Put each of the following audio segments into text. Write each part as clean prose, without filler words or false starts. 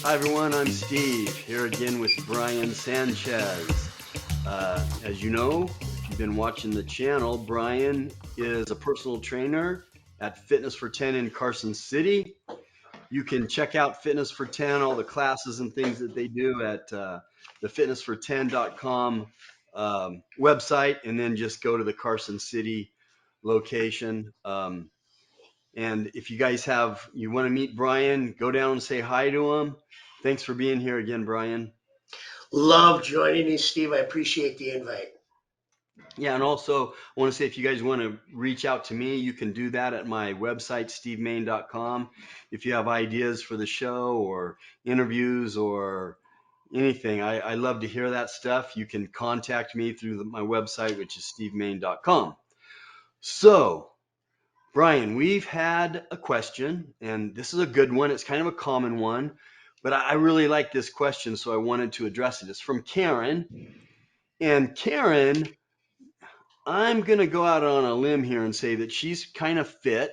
Hi everyone, I'm Steve, here again with Brian Sanchez. As you know, if you've been watching the channel, Brian is a personal trainer at Fitness for 10 in Carson City. You can check out Fitness for 10, all the classes and things that they do at the fitnessfor10.com website, and then just go to the Carson City location. And if you guys you want to meet Brian, go down and say hi to him. Thanks for being here again, Brian. Love joining you, Steve. I appreciate the invite. Yeah, and also I want to say if you guys want to reach out to me, you can do that at my website, stevemain.com. If you have ideas for the show or interviews or anything, I love to hear that stuff. You can contact me through my website, which is stevemain.com. So, Brian, we've had a question, and this is a good one. It's kind of a common one, but I really like this question, so I wanted to address it. It's from Karen. And Karen, I'm going to go out on a limb here and say that she's kind of fit.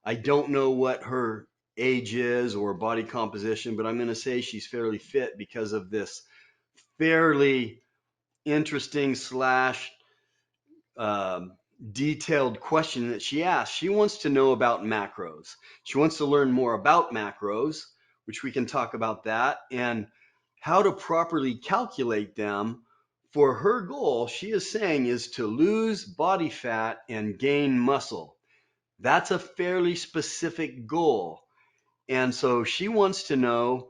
I don't know what her age is or body composition, but I'm going to say she's fairly fit because of this fairly interesting slash um, detailed question that she asked. She wants to know about macros. She wants to learn more about macros, which we can talk about that, and how to properly calculate them. For her goal, she is saying, is to lose body fat and gain muscle. That's a fairly specific goal. And so she wants to know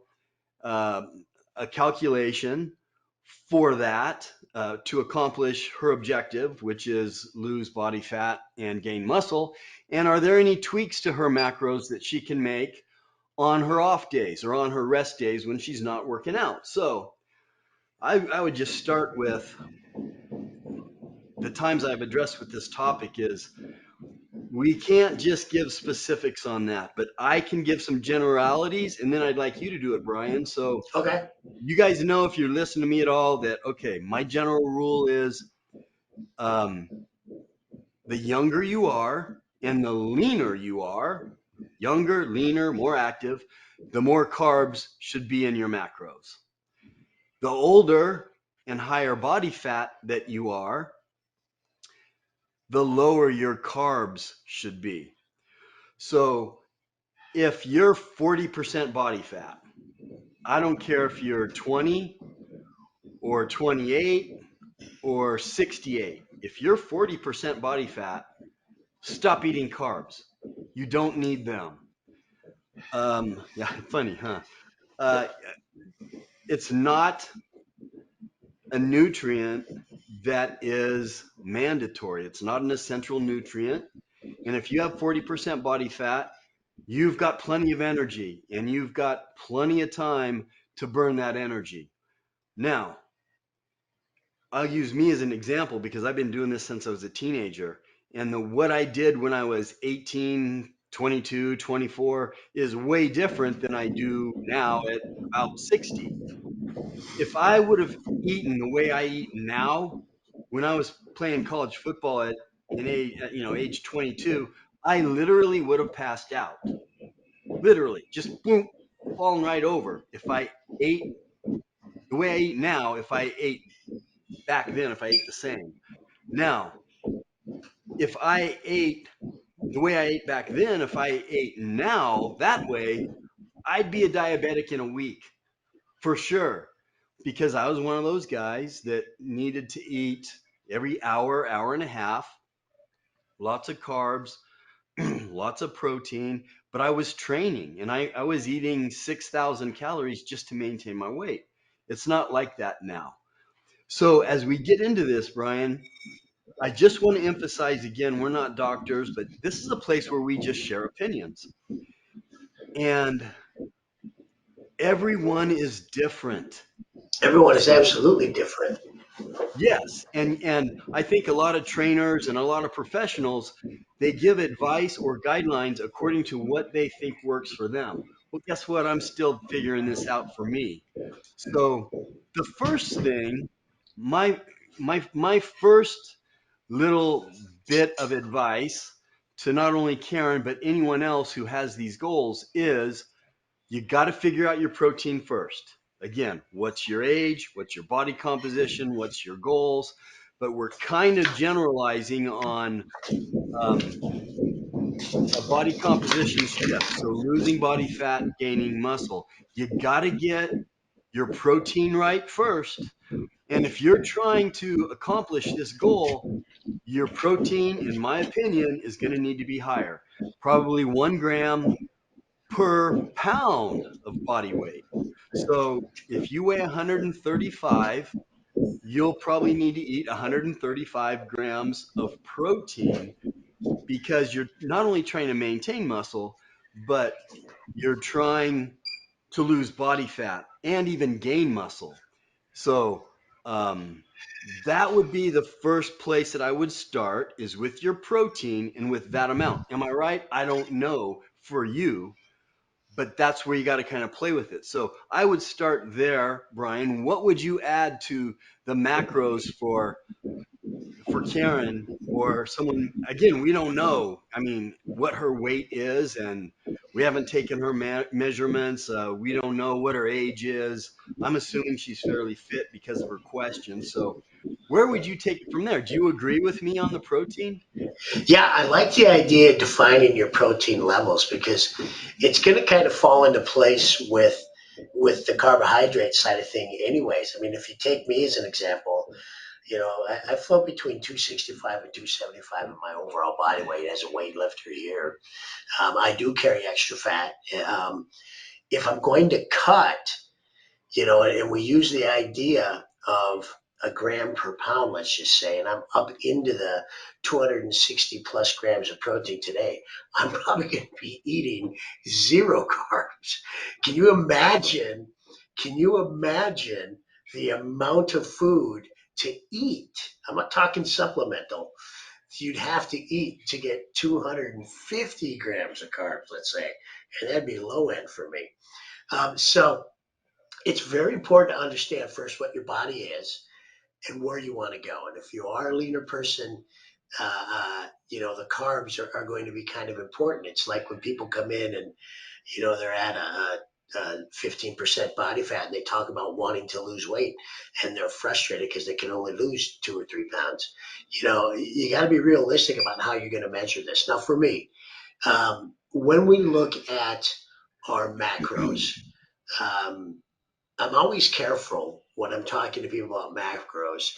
uh, a calculation for that to accomplish her objective, which is lose body fat and gain muscle. And are there any tweaks to her macros that she can make on her off days or on her rest days when she's not working out? So I would just start with the times I've addressed with this topic is we can't just give specifics on that, but I can give some generalities, and then I'd like you to do it, Brian. So Okay. you guys know, if you listen to me at all, that okay, my general rule is um, the younger you are and the leaner you are, younger, leaner, more active, the more carbs should be in your macros. The older and higher body fat that you are, the lower your carbs should be. So if you're 40% body fat, I don't care if you're 20 or 28 or 68. If you're 40% body fat, stop eating carbs. You don't need them. Yeah, funny, huh? Uh, it's not a nutrient that is mandatory. It's not an essential nutrient. And if you have 40% body fat, you've got plenty of energy and you've got plenty of time to burn that energy. Now, I'll use me as an example because I've been doing this since I was a teenager. And what I did when I was 18, 22, 24 is way different than I do now at about 60. If I would have eaten the way I eat now, when I was playing college football age 22, I literally would have passed out. Literally, just boom, fallen right over. If I ate the way I eat now, if I ate back then, if I ate the same. Now, if I ate the way I ate back then, if I ate now that way, I'd be a diabetic in a week for sure. Because I was one of those guys that needed to eat every hour, hour and a half, lots of carbs, lots of protein, but I was training and I was eating 6,000 calories just to maintain my weight. It's not like that now. So as we get into this, Brian, I just want to emphasize again, we're not doctors, but this is a place where we just share opinions. And everyone is different. Everyone is So absolutely different. yes, and I think a lot of trainers and a lot of professionals, they give advice or guidelines according to what they think works for them. Well, guess what? I'm still figuring this out for me. So the first thing, my my first little bit of advice to not only Karen but anyone else who has these goals is you got to figure out your protein first. Again, what's your age? What's your body composition? What's your goals? But we're kind of generalizing on um, a body composition shift. So losing body fat, gaining muscle. You got to get your protein right first. And if you're trying to accomplish this goal, your protein, in my opinion, is going to need to be higher. Probably 1 gram per pound of body weight. So if you weigh 135, you'll probably need to eat 135 grams of protein because you're not only trying to maintain muscle, but you're trying to lose body fat and even gain muscle. So um, that would be the first place that I would start is with your protein and with that amount. Am I right? I don't know for you, but that's where you got to kind of play with it. So I would start there, Brian. What would you add to the macros for Karen or someone? Again, we don't know. I mean, what her weight is, and we haven't taken her measurements. We don't know what her age is. I'm assuming she's fairly fit because of her question. So where would you take it from there? Do you agree with me on the protein? Yeah, I like the idea of defining your protein levels because it's going to kind of fall into place with the carbohydrate side of thing anyways. I mean, if you take me as an example, I float between 265 and 275 in my overall body weight as a weightlifter here. I do carry extra fat. If I'm going to cut, and we use the idea of a gram per pound, let's just say, and I'm up into the 260 plus grams of protein today, I'm probably going to be eating zero carbs. Can you imagine? Can you imagine the amount of food to eat? I'm not talking supplemental. You'd have to eat to get 250 grams of carbs, let's say, and that'd be low end for me. So it's very important to understand first what your body is and where you want to go. And if you are a leaner person, the carbs are going to be kind of important. It's like when people come in and, they're at a 15% body fat and they talk about wanting to lose weight and they're frustrated because they can only lose 2 or 3 pounds. You got to be realistic about how you're going to measure this. Now, for me, when we look at our macros, um, I'm always careful when I'm talking to people about macros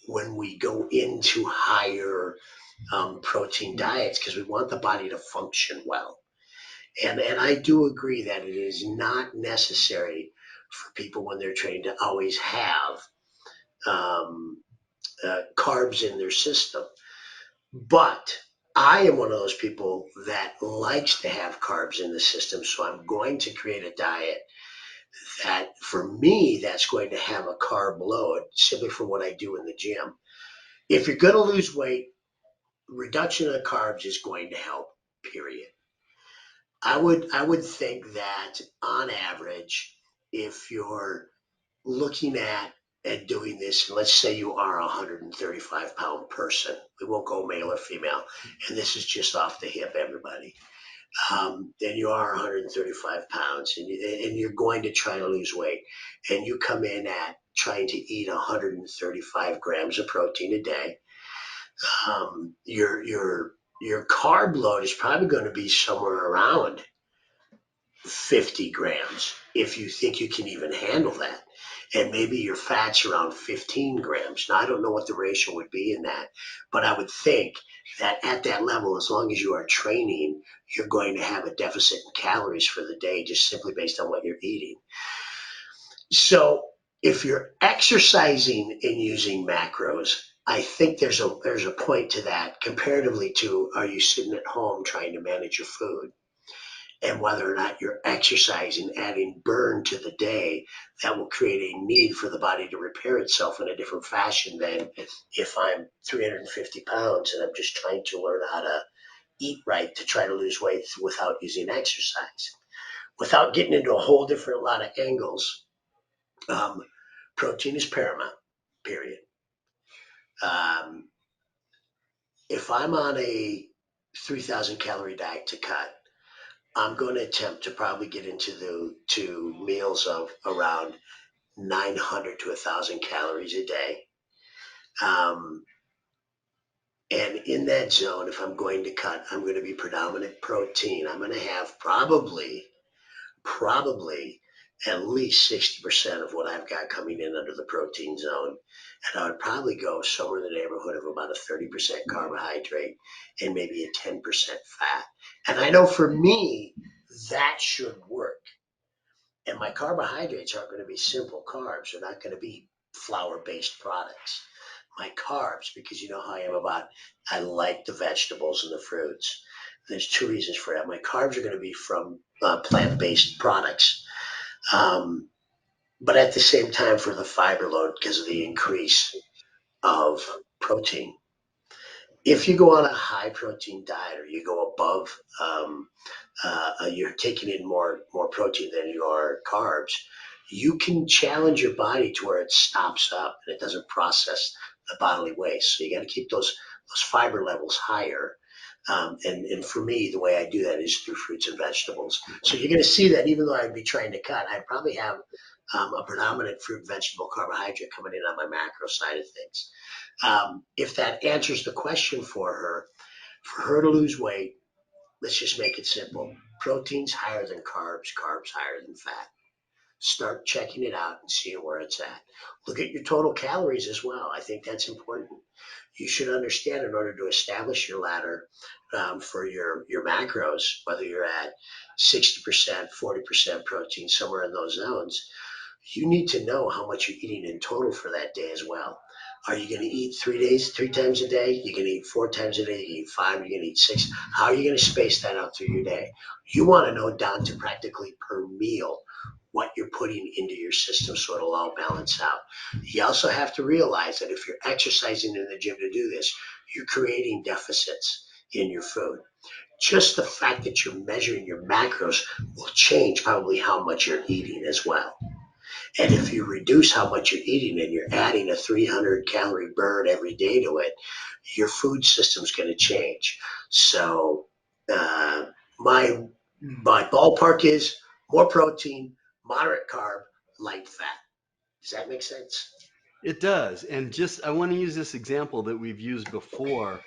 when we go into higher protein diets because we want the body to function well. And I do agree that it is not necessary for people when they're training to always have um, carbs in their system. But I am one of those people that likes to have carbs in the system. So I'm going to create a diet that for me, that's going to have a carb load simply for what I do in the gym. If you're going to lose weight, reduction of carbs is going to help, period. I would think that on average, if you're looking at doing this, let's say you are a 135-pound person, we won't go male or female, and this is just off the hip, everybody. Then you are 135 pounds and you're going to try to lose weight and you come in at trying to eat 135 grams of protein a day, your carb load is probably going to be somewhere around 50 grams if you think you can even handle that. And maybe your fat's around 15 grams. Now, I don't know what the ratio would be in that, but I would think that at that level, as long as you are training, you're going to have a deficit in calories for the day just simply based on what you're eating. So if you're exercising and using macros, I think there's a point to that comparatively to are you sitting at home trying to manage your food? And whether or not you're exercising, adding burn to the day, that will create a need for the body to repair itself in a different fashion than if I'm 350 pounds and I'm just trying to learn how to eat right to try to lose weight without using exercise. Without getting into a whole different lot of angles, um, protein is paramount, period. Um, if I'm on a 3,000 calorie diet to cut, I'm going to attempt to probably get into the to meals of around 900 to 1,000 calories a day. Um, and in that zone, if I'm going to cut, I'm going to be predominant protein. I'm going to have probably at least 60% of what I've got coming in under the protein zone. And I would probably go somewhere in the neighborhood of about a 30% carbohydrate and maybe a 10% fat. And I know for me, that should work. And my carbohydrates aren't going to be simple carbs. They're not going to be flour based products. My carbs, because you know how I am about, I like the vegetables and the fruits. There's two reasons for that. My carbs are going to be from plant based products. Um, but at the same time, for the fiber load, because of the increase of protein. If you go on a high protein diet or you go above you're taking in more protein than you are carbs, you can challenge your body to where it stops up and it doesn't process the bodily waste. So you got to keep those fiber levels higher. And for me, the way I do that is through fruits and vegetables. So you're going to see that even though I'd be trying to cut, I'd probably have a predominant fruit, vegetable, carbohydrate coming in on my macro side of things. If that answers the question for her to lose weight, let's just make it simple. Proteins higher than carbs, carbs higher than fat. Start checking it out and seeing where it's at. Look at your total calories as well. I think that's important. You should understand in order to establish your ladder for your macros, whether you're at 60%, 40% protein, somewhere in those zones, you need to know how much you're eating in total for that day as well. Are you going to eat 3 days, 3 times a day? You're going to eat 4 times a day. You eat five. You're going to eat six. How are you going to space that out through your day? You want to know down to practically per meal what you're putting into your system so it'll all balance out. You also have to realize that if you're exercising in the gym to do this, you're creating deficits in your food. Just the fact that you're measuring your macros will change probably how much you're eating as well. And if you reduce how much you're eating and you're adding a 300 calorie burn every day to it, your food system's going to change. So uh, my my ballpark is more protein, moderate carb, light fat. Does that make sense? It does. And just, I want to use this example that we've used before.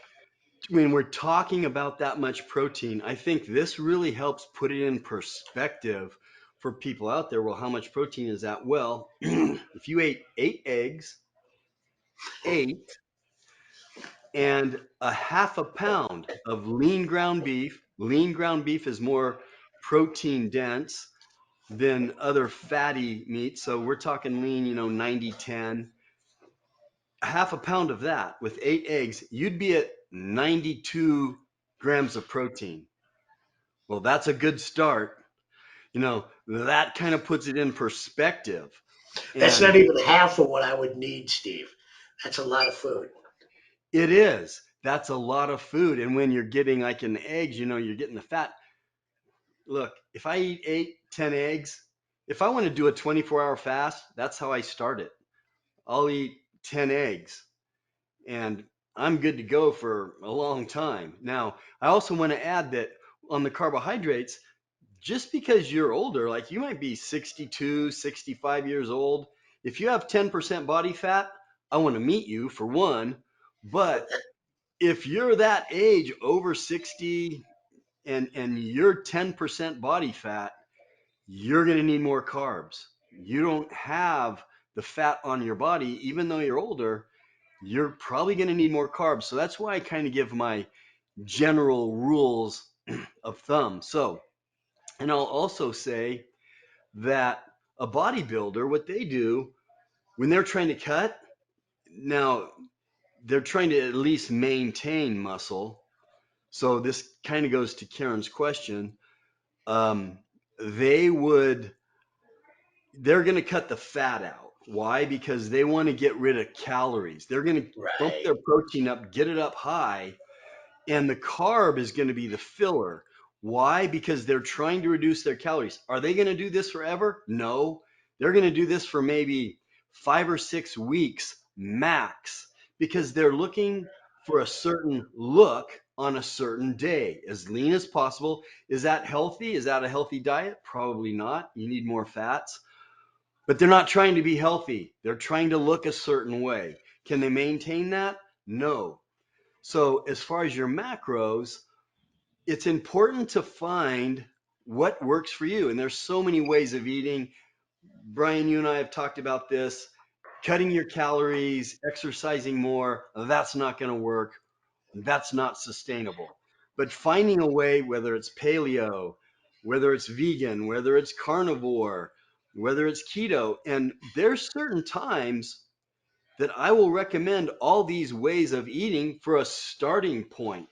When we're talking about that much protein, I think this really helps put it in perspective for people out there. Well, how much protein is that? Well, if you ate 8 eggs, eight, and a half a pound of lean ground beef is more protein dense than other fatty meats. So we're talking lean, 90-10. A half a pound of that with 8 eggs, you'd be at 92 grams of protein. Well, that's a good start. That kind of puts it in perspective. That's not And even half of what I would need, Steve. That's a lot of food. it is. That's a lot of food. And when you're getting like in the eggs, you're getting the fat. Look, if I eat 8, 10 eggs, if I want to do a 24-hour fast, that's how I start it. I'll eat 10 eggs and I'm good to go for a long time. Now, I also want to add that on the carbohydrates, just because you're older, like you might be 62, 65 years old, if you have 10% body fat, I want to meet you for one. But if you're that age over 60 and you're 10% body fat, you're going to need more carbs. You don't have the fat on your body, even though you're older, you're probably going to need more carbs. So that's why I kind of give my general rules of thumb. So, and I'll also say that a bodybuilder, what they do when they're trying to cut, now they're trying to at least maintain muscle. So this kind of goes to Karen's question. Um, they would they're going to cut the fat out. Why? Because they want to get rid of calories. They're going to bump Right. their protein up, get it up high, and the carb is going to be the filler. Why? Because they're trying to reduce their calories. Are they going to do this forever? No. They're going to do this for maybe 5 or 6 weeks max because they're looking for a certain look on a certain day, as lean as possible. Is that healthy? Is that a healthy diet? Probably not. You need more fats. But they're not trying to be healthy. They're trying to look a certain way. Can they maintain that? No. So, as far as your macros, it's important to find what works for you. And there's so many ways of eating. Brian, you and I have talked about this. Cutting your calories, exercising more, that's not going to work. That's not sustainable. But finding a way, whether it's paleo, whether it's vegan, whether it's carnivore, whether it's keto, and there's certain times that I will recommend all these ways of eating for a starting point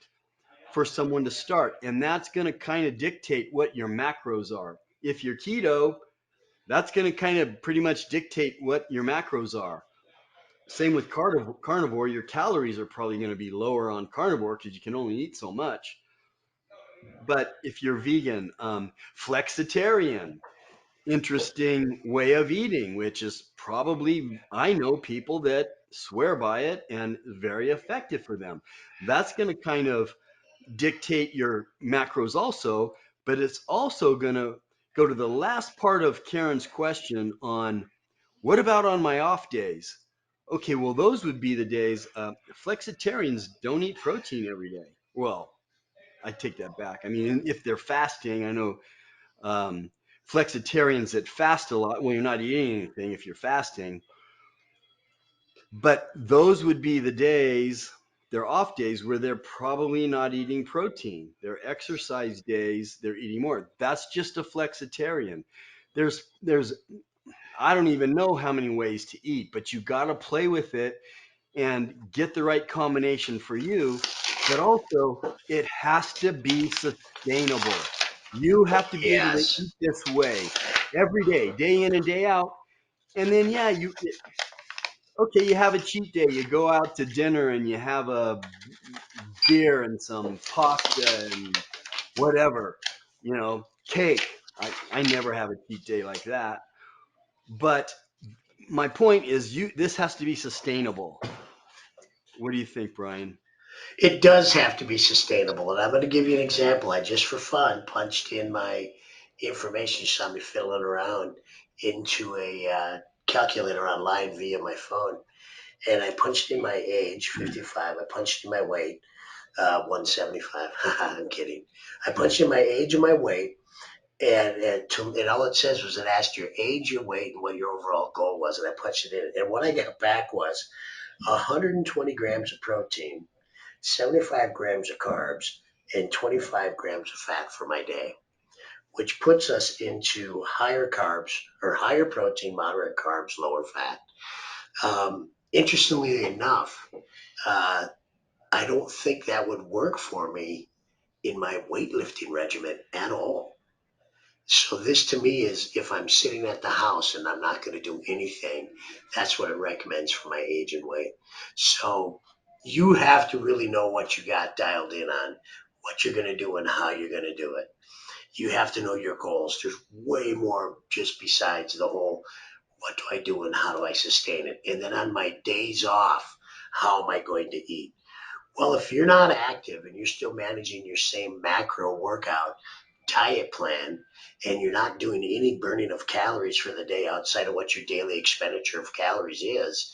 for someone to start. And that's going to kind of dictate what your macros are. If you're keto, that's going to kind of pretty much dictate what your macros are. Same with carnivore, your calories are probably going to be lower on carnivore because you can only eat so much. But if you're vegan, flexitarian, interesting way of eating, which is probably, I know people that swear by it and very effective for them. That's going to kind of dictate your macros also, but it's also going to go to the last part of Karen's question on what about on my off days? Okay, well, those would be the days. Flexitarians don't eat protein every day. Well, I take that back. I mean, if they're fasting, I know um, flexitarians that fast a lot. Well, you're not eating anything if you're fasting, but those would be the days, they're off days where they're probably not eating protein. They're exercise days, they're eating more. That's just a flexitarian. There's I don't even know how many ways to eat, but you got to play with it and get the right combination for you. But also, it has to be sustainable. You have to be able to Yes. eat this way every day in and day out. And then, yeah, okay, you have a cheat day. You go out to dinner and you have a beer and some pasta and whatever, cake. I never have a cheat day like that. But my point is, this has to be sustainable. What do you think, Brian? It does have to be sustainable. And I'm going to give you an example. I just for fun punched in my information, saw me fiddling around into a calculator online via my phone. And I punched in my age, 55. I punched in my weight, 175. I'm kidding. I punched in my age and my weight. And all it says was it asked your age, your weight, and what your overall goal was. And I punched it in. And what I got back was 120 grams of protein, 75 grams of carbs, and 25 grams of fat for my day, which puts us into higher carbs or higher protein, moderate carbs, lower fat. Interestingly enough, uh, I don't think that would work for me in my weightlifting regimen at all. So this to me is if I'm sitting at the house and I'm not going to do anything, that's what it recommends for my age and weight. So you have to really know what you got dialed in on, what you're going to do and how you're going to do it. You have to know your goals. There's way more just besides the whole what do I do and how do I sustain it? And then on my days off, how am I going to eat? Well, if you're not active and you're still managing your same macro workout diet plan and you're not doing any burning of calories for the day outside of what your daily expenditure of calories is,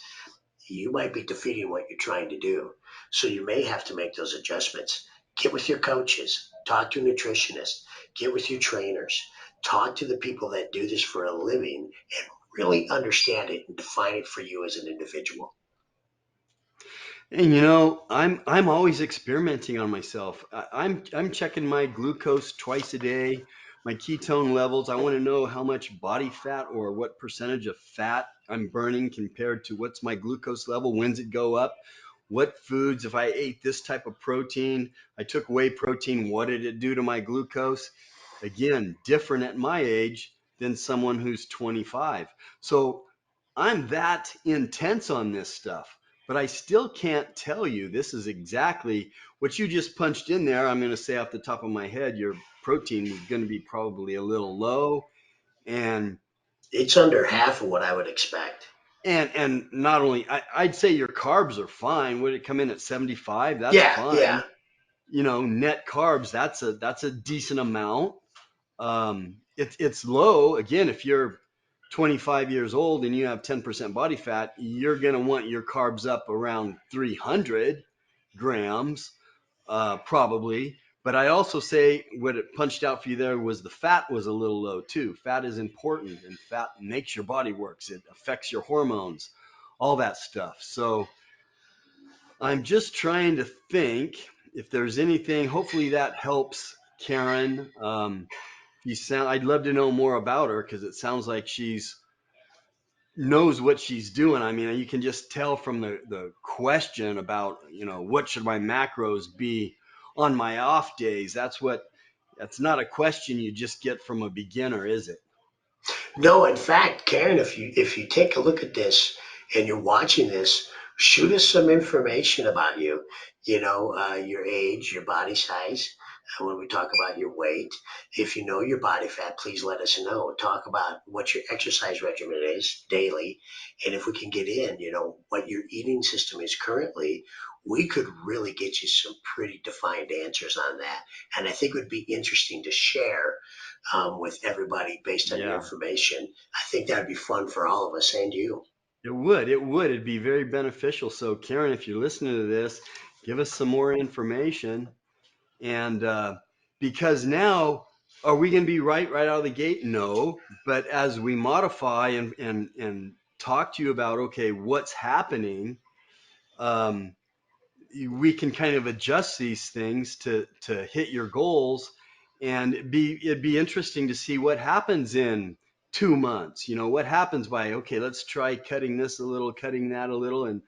you might be defeating what you're trying to do. So you may have to make those adjustments. Get with your coaches, talk to a nutritionist, get with your trainers, talk to the people that do this for a living and really understand it and define it for you as an individual. And I'm always experimenting on myself. I'm checking my glucose twice a day, my ketone levels. I want to know how much body fat or what percentage of fat I'm burning compared to what's my glucose level, when's it go up, what foods, if I ate this type of protein, I took whey protein, what did it do to my glucose? Again, different at my age than someone who's 25. So I'm that intense on this stuff, but I still can't tell you this is exactly what you just punched in there. I'm going to say off the top of my head, your protein was going to be probably a little low, and It's under half of what I would expect. not only I'd say your carbs are fine. Would it come in at 75? That's Yeah, yeah. fine. net carbs, that's a decent amount. It's low. Again, if you're 25 years old and you have 10% body fat, you're going to want your carbs up around 300 grams, probably. But I also say what it punched out for you there was the fat was a little low too. Fat is important, and fat makes your body works. It affects your hormones, all that stuff. So I'm just trying to think if there's anything. Hopefully that helps, Karen. I'd love to know more about her because it sounds like she's knows what she's doing. I mean, you can just tell from the question about, what should my macros be on my off days. That's not a question you just get from a beginner, is it? No, in fact, Karen, if you take a look at this and you're watching this, shoot us some information about you. Your age, your body size. When we talk about your weight, if you know your body fat, please let us know. Talk about what your exercise regimen is daily, and if we can get in, what your eating system is currently, we could really get you some pretty defined answers on that. And I think it would be interesting to share with everybody based on your Yeah, information. I think that'd be fun for all of us and you. it would be very beneficial. So Karen, if you're listening to this, give us some more information. And because now, are we going to be right out of the gate? No. But as we modify and talk to you about, okay, what's happening, um, we can kind of adjust these things to hit your goals. And it'd be interesting to see what happens in 2 months. What happens by, okay, let's try cutting this a little, cutting that a little, and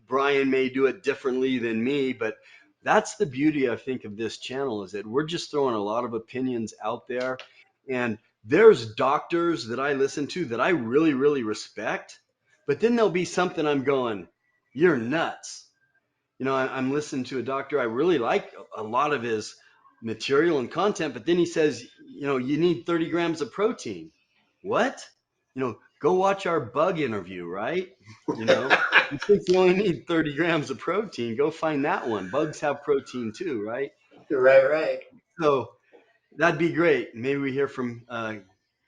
Brian may do it differently than me, but that's the beauty, I think, of this channel, is that we're just throwing a lot of opinions out there. And there's doctors that I listen to that I really, really respect, but then there'll be something I'm going, you're nuts. I'm listening to a doctor. I really like a lot of his material and content, but then he says, you need 30 grams of protein. What? Go watch our bug interview, right? You know, you think you only need 30 grams of protein, go find that one. Bugs have protein too, right? Right, right. So that'd be great. Maybe we hear from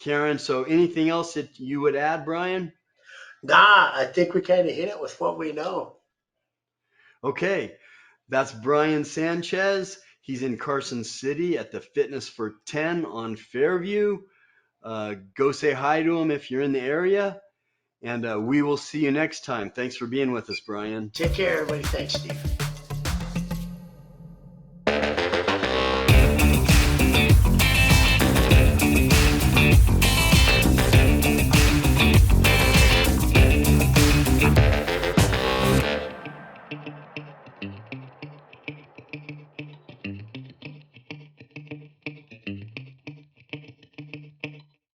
Karen. So anything else that you would add, Brian? Nah, I think we kind of hit it with what we know. Okay, that's Brian Sanchez. He's in Carson City at the Fitness for 10 on Fairview. Go say hi to him if you're in the area, and we will see you next time. Thanks for being with us, Brian. Take care, everybody. Thanks, Steve.